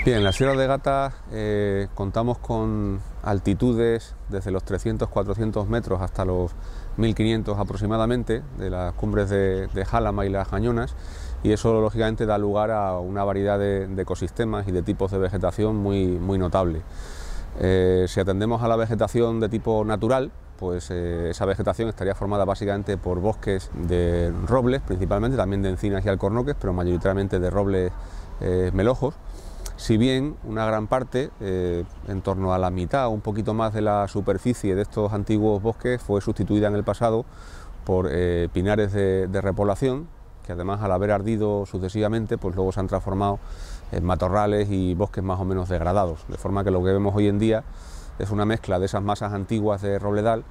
Bien, en la Sierra de Gata contamos con altitudes desde los 300-400 metros hasta los 1500 aproximadamente, de las cumbres de Jálama y las Añonas, y eso lógicamente da lugar a una variedad de ecosistemas y de tipos de vegetación muy notable. Si atendemos a la vegetación de tipo natural, pues esa vegetación estaría formada básicamente por bosques de robles, principalmente, también de encinas y alcornoques, pero mayoritariamente de robles melojos. Si bien una gran parte, en torno a la mitad o un poquito más de la superficie de estos antiguos bosques fue sustituida en el pasado por pinares de repoblación, que además al haber ardido sucesivamente, pues luego se han transformado en matorrales y bosques más o menos degradados, de forma que lo que vemos hoy en día es una mezcla de esas masas antiguas de robledal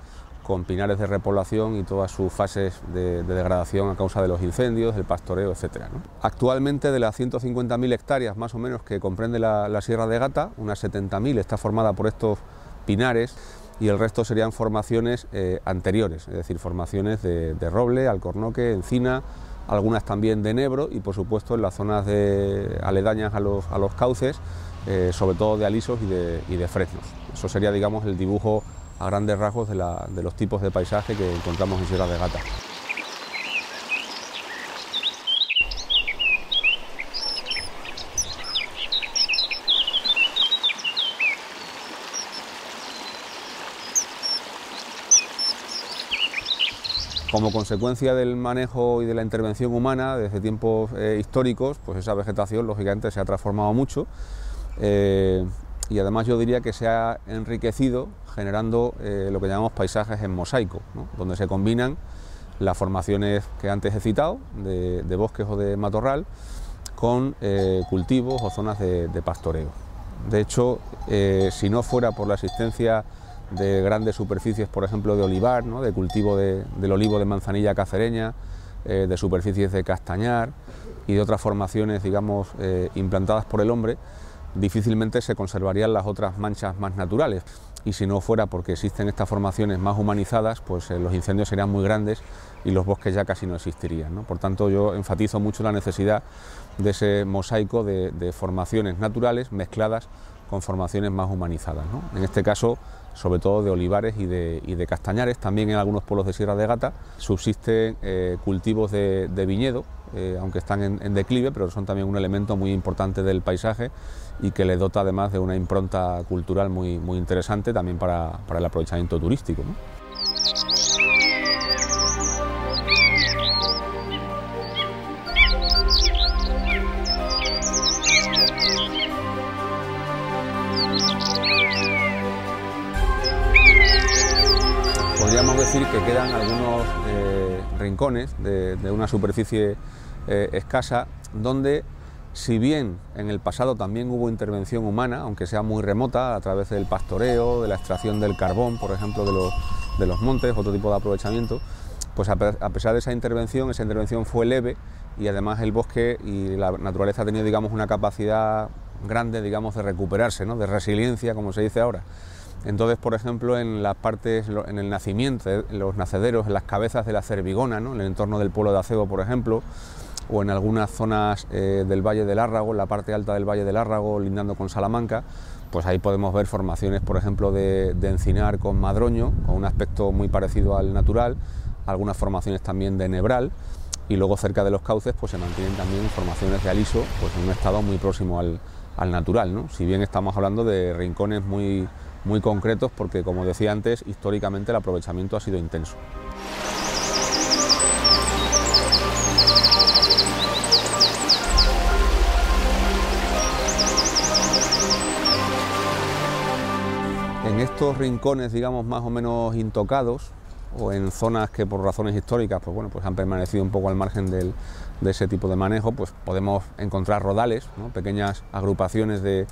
con pinares de repoblación y todas sus fases de degradación a causa de los incendios, el pastoreo, etc., ¿no? Actualmente, de las 150.000 hectáreas más o menos que comprende la Sierra de Gata, unas 70.000 está formada por estos pinares y el resto serían formaciones anteriores, es decir, formaciones de roble, alcornoque, encina, algunas también de enebro y por supuesto en las zonas aledañas a los cauces, sobre todo de alisos y de fresnos. Eso sería, digamos, el dibujo a grandes rasgos de los tipos de paisaje que encontramos en Sierra de Gata. Como consecuencia del manejo y de la intervención humana desde tiempos históricos, pues esa vegetación lógicamente se ha transformado mucho y además yo diría que se ha enriquecido generando lo que llamamos paisajes en mosaico, ¿no? Donde se combinan las formaciones que antes he citado, de bosques o de matorral, con cultivos o zonas de pastoreo. De hecho, si no fuera por la existencia de grandes superficies, por ejemplo, de olivar, ¿no? De cultivo del olivo de manzanilla cacereña, de superficies de castañar y de otras formaciones, digamos, implantadas por el hombre, difícilmente se conservarían las otras manchas más naturales. Y si no fuera porque existen estas formaciones más humanizadas, pues los incendios serían muy grandes y los bosques ya casi no existirían, ¿no? Por tanto, yo enfatizo mucho la necesidad de ese mosaico de formaciones naturales mezcladas con formaciones más humanizadas, ¿no? En este caso, sobre todo de olivares y de castañares. También en algunos pueblos de Sierra de Gata subsisten cultivos de viñedo, aunque están en declive, pero son también un elemento muy importante del paisaje y que le dota además de una impronta cultural muy interesante también para el aprovechamiento turístico, ¿no? Podríamos decir que quedan algunos rincones de una superficie escasa donde, si bien en el pasado también hubo intervención humana, aunque sea muy remota, a través del pastoreo, de la extracción del carbón, por ejemplo, de los montes, otro tipo de aprovechamiento, pues a pesar de esa intervención fue leve y además el bosque y la naturaleza ha tenido, digamos, una capacidad grande, digamos, de recuperarse, ¿no? De resiliencia, como se dice ahora. Entonces, por ejemplo, en las partes, en el nacimiento, en los nacederos, en las cabezas de la Cervigona, ¿no? En el entorno del pueblo de Acebo, por ejemplo, o en algunas zonas del Valle del Árrago, en la parte alta del Valle del Árrago, lindando con Salamanca, pues ahí podemos ver formaciones, por ejemplo, de encinar con madroño, con un aspecto muy parecido al natural, algunas formaciones también de enebral, y luego cerca de los cauces pues se mantienen también formaciones de aliso, pues en un estado muy próximo al natural, ¿no? Si bien estamos hablando de rincones muy concretos, porque, como decía antes, históricamente el aprovechamiento ha sido intenso. En estos rincones, digamos, más o menos intocados, o en zonas que por razones históricas pues bueno, pues han permanecido un poco al margen de ese tipo de manejo, pues podemos encontrar rodales, ¿no? Pequeñas agrupaciones de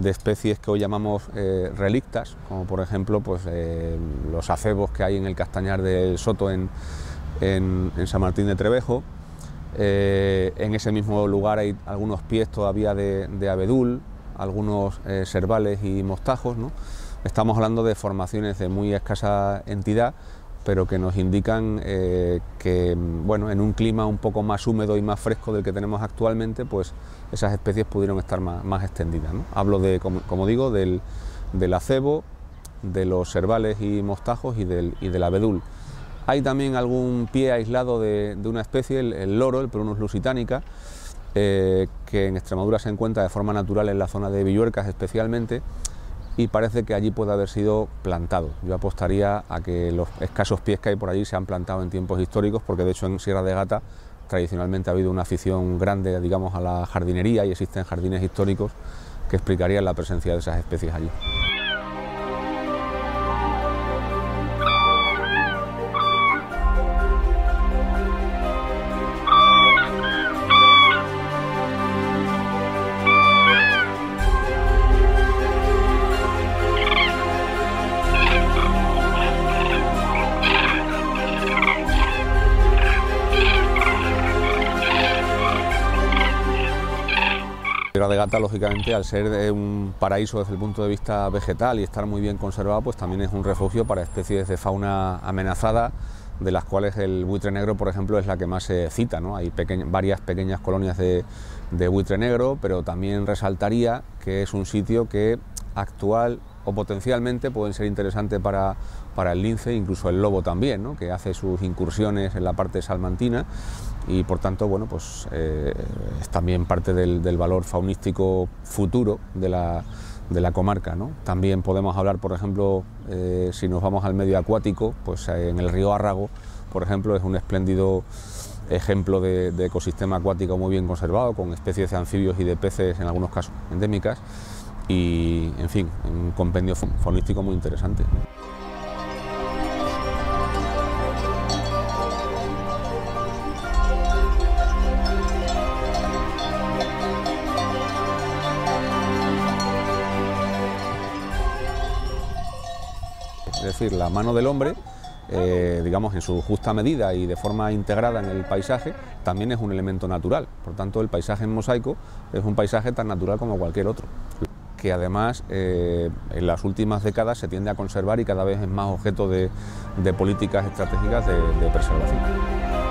especies que hoy llamamos relictas, como por ejemplo pues, los acebos que hay en el Castañar del Soto en San Martín de Trevejo. En ese mismo lugar hay algunos pies todavía de abedul, algunos servales y mostajos, ¿no? Estamos hablando de formaciones de muy escasa entidad, pero que nos indican que, bueno, en un clima un poco más húmedo y más fresco del que tenemos actualmente, pues esas especies pudieron estar más extendidas, ¿no? Hablo de, como digo, del acebo, de los servales y mostajos y del abedul. Hay también algún pie aislado de una especie, el loro, el Prunus lusitanica, que en Extremadura se encuentra de forma natural en la zona de Villuercas especialmente, y parece que allí puede haber sido plantado. Yo apostaría a que los escasos pies que hay por allí se han plantado en tiempos históricos, porque de hecho en Sierra de Gata tradicionalmente ha habido una afición grande, digamos, a la jardinería, y existen jardines históricos que explicarían la presencia de esas especies allí. Sierra de Gata, lógicamente, al ser un paraíso desde el punto de vista vegetal y estar muy bien conservado, pues también es un refugio para especies de fauna amenazada, de las cuales el buitre negro, por ejemplo, es la que más se cita, ¿no? Hay varias pequeñas colonias de buitre negro, pero también resaltaría que es un sitio que actual o potencialmente pueden ser interesantes para el lince, incluso el lobo también, ¿no? Que hace sus incursiones en la parte salmantina, y por tanto, bueno, pues es también parte del valor faunístico futuro de la comarca, ¿no? También podemos hablar, por ejemplo, si nos vamos al medio acuático, pues en el río Árrago, por ejemplo, es un espléndido ejemplo de ecosistema acuático muy bien conservado, con especies de anfibios y de peces, en algunos casos endémicas, y, en fin, un compendio faunístico muy interesante. Es decir, la mano del hombre, digamos, en su justa medida y de forma integrada en el paisaje, también es un elemento natural. Por tanto, el paisaje en mosaico es un paisaje tan natural como cualquier otro, que además en las últimas décadas se tiende a conservar y cada vez es más objeto de políticas estratégicas de preservación.